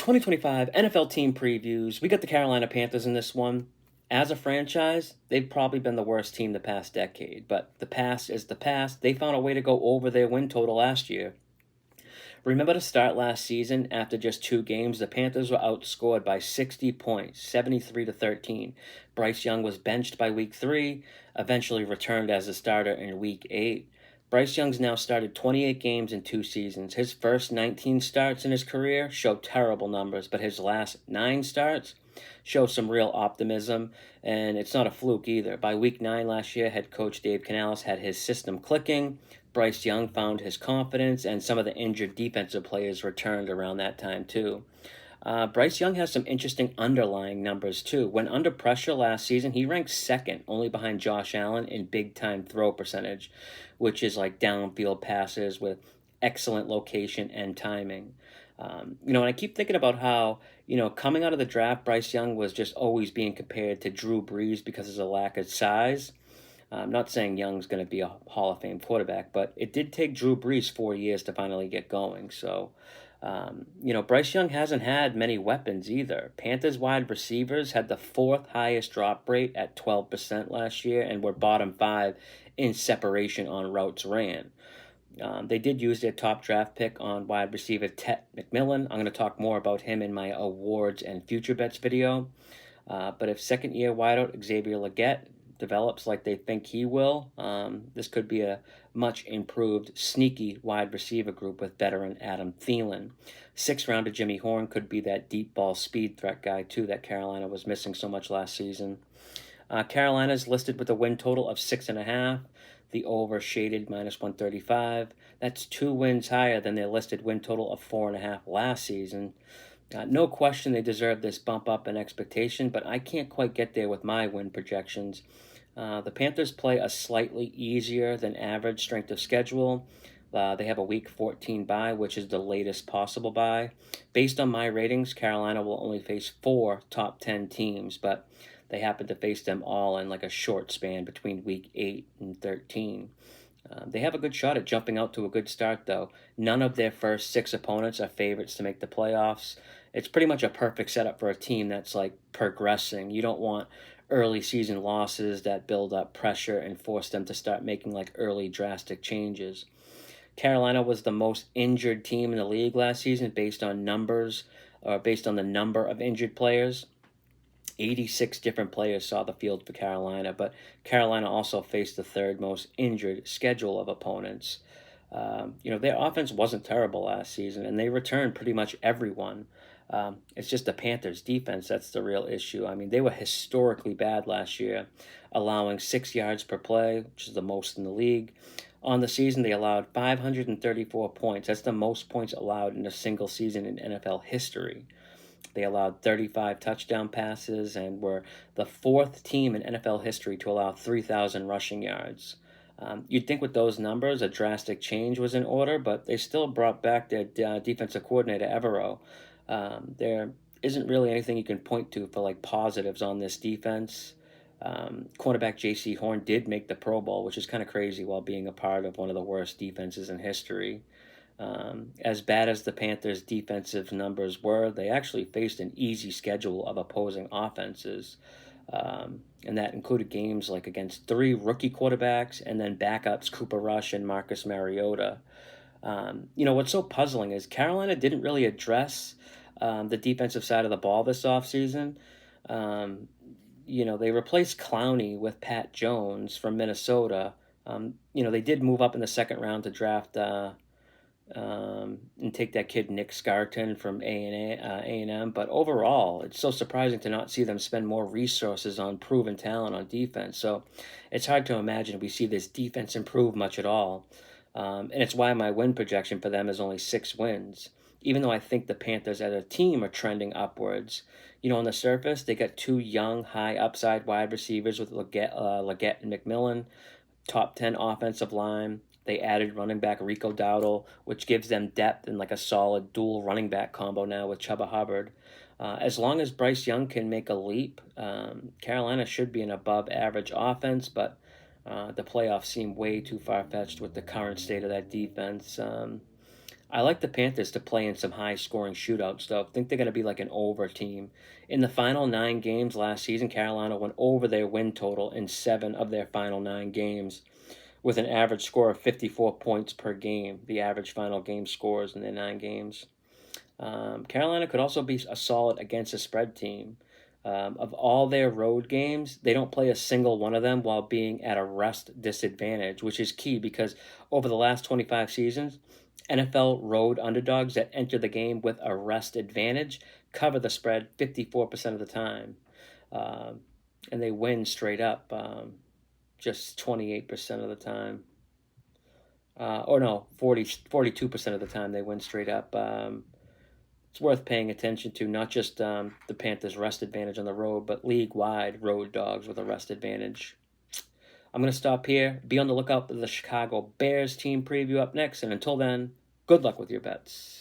2025 NFL team previews. We got the Carolina Panthers in this one. As a franchise, they've probably been the worst team the past decade, but the past is the past. They found a way to go over their win total last year. Remember to start last season, after just 2 games, the Panthers were outscored by 60 points, 73 to 13. Bryce Young was benched by week 3, eventually returned as a starter in week 8. Bryce Young's now started 28 games in 2 seasons. His first 19 starts in his career showed terrible numbers, but his last 9 starts show some real optimism, and it's not a fluke either. By week 9 last year, head coach Dave Canales had his system clicking. Bryce Young found his confidence, and some of the injured defensive players returned around that time too. Bryce Young has some interesting underlying numbers too. When under pressure last season, he ranked second, only behind Josh Allen in big-time throw percentage, which is like downfield passes with excellent location and timing. And I keep thinking about how, coming out of the draft, Bryce Young was just always being compared to Drew Brees because of the lack of size. I'm not saying Young's going to be a Hall of Fame quarterback, but it did take Drew Brees 4 years to finally get going. So, Bryce Young hasn't had many weapons either. Panthers wide receivers had the 4th highest drop rate at 12% last year and were bottom 5 in separation on routes ran. They did use their top draft pick on wide receiver Ted McMillan. I'm going to talk more about him in my awards and future bets video. But if second-year wideout Xavier Legette develops like they think he will, this could be a much improved, sneaky wide receiver group with veteran Adam Thielen. 6th-rounder Jimmy Horn could be that deep ball speed threat guy too that Carolina was missing so much last season. Carolina's listed with a win total of 6.5. The over shaded -135. That's 2 wins higher than their listed win total of 4.5 last season. No question they deserve this bump up in expectation, but I can't quite get there with my win projections. The Panthers play a slightly easier than average strength of schedule. They have a week 14 bye, which is the latest possible bye. Based on my ratings, Carolina will only face 4 top 10 teams, but they happen to face them all in like a short span between week 8 and 13. They have a good shot at jumping out to a good start, though. None of their first 6 opponents are favorites to make the playoffs. It's pretty much a perfect setup for a team that's like progressing. You don't want early season losses that build up pressure and force them to start making like early drastic changes. Carolina was the most injured team in the league last season based on the number of injured players. 86 different players saw the field for Carolina, but Carolina also faced the 3rd most injured schedule of opponents. Their offense wasn't terrible last season, and they returned pretty much everyone. It's just the Panthers' defense that's the real issue. I mean, they were historically bad last year, allowing 6 yards per play, which is the most in the league. On the season, they allowed 534 points. That's the most points allowed in a single season in NFL history. They allowed 35 touchdown passes and were the 4th team in NFL history to allow 3,000 rushing yards. You'd think with those numbers a drastic change was in order, but they still brought back their defensive coordinator, Evero. There isn't really anything you can point to for like positives on this defense. Cornerback J.C. Horn did make the Pro Bowl, which is kind of crazy while being a part of one of the worst defenses in history. As bad as the Panthers' defensive numbers were, they actually faced an easy schedule of opposing offenses. And that included games like against 3 rookie quarterbacks and then backups Cooper Rush and Marcus Mariota. What's so puzzling is Carolina didn't really address the defensive side of the ball this offseason. They replaced Clowney with Pat Jones from Minnesota. They did move up in the 2nd round to draft and take that kid Nick Scarton from A&M. But overall, it's so surprising to not see them spend more resources on proven talent on defense. So it's hard to imagine we see this defense improve much at all. And it's why my win projection for them is only 6 wins. Even though I think the Panthers as a team are trending upwards, on the surface, they got 2 young, high upside wide receivers with Legette and McMillan, top 10 offensive line. They added running back Rico Dowdle, which gives them depth in like a solid dual running back combo now with Chuba Hubbard. As long as Bryce Young can make a leap, Carolina should be an above-average offense, but the playoffs seem way too far-fetched with the current state of that defense. I like the Panthers to play in some high-scoring shootouts, though. I think they're going to be like an over team. In the final 9 games last season, Carolina went over their win total in 7 of their final 9 games, with an average score of 54 points per game, the average final game scores in their 9 games. Carolina could also be a solid against a spread team. Of all their road games, they don't play a single one of them while being at a rest disadvantage, which is key because over the last 25 seasons, NFL road underdogs that enter the game with a rest advantage cover the spread 54% of the time. And they win straight up just 28% of the time. Or no, 42% of the time they win straight up. It's worth paying attention to, not just the Panthers' rest advantage on the road, but league-wide road dogs with a rest advantage. I'm going to stop here. Be on the lookout for the Chicago Bears team preview up next. And until then, good luck with your bets.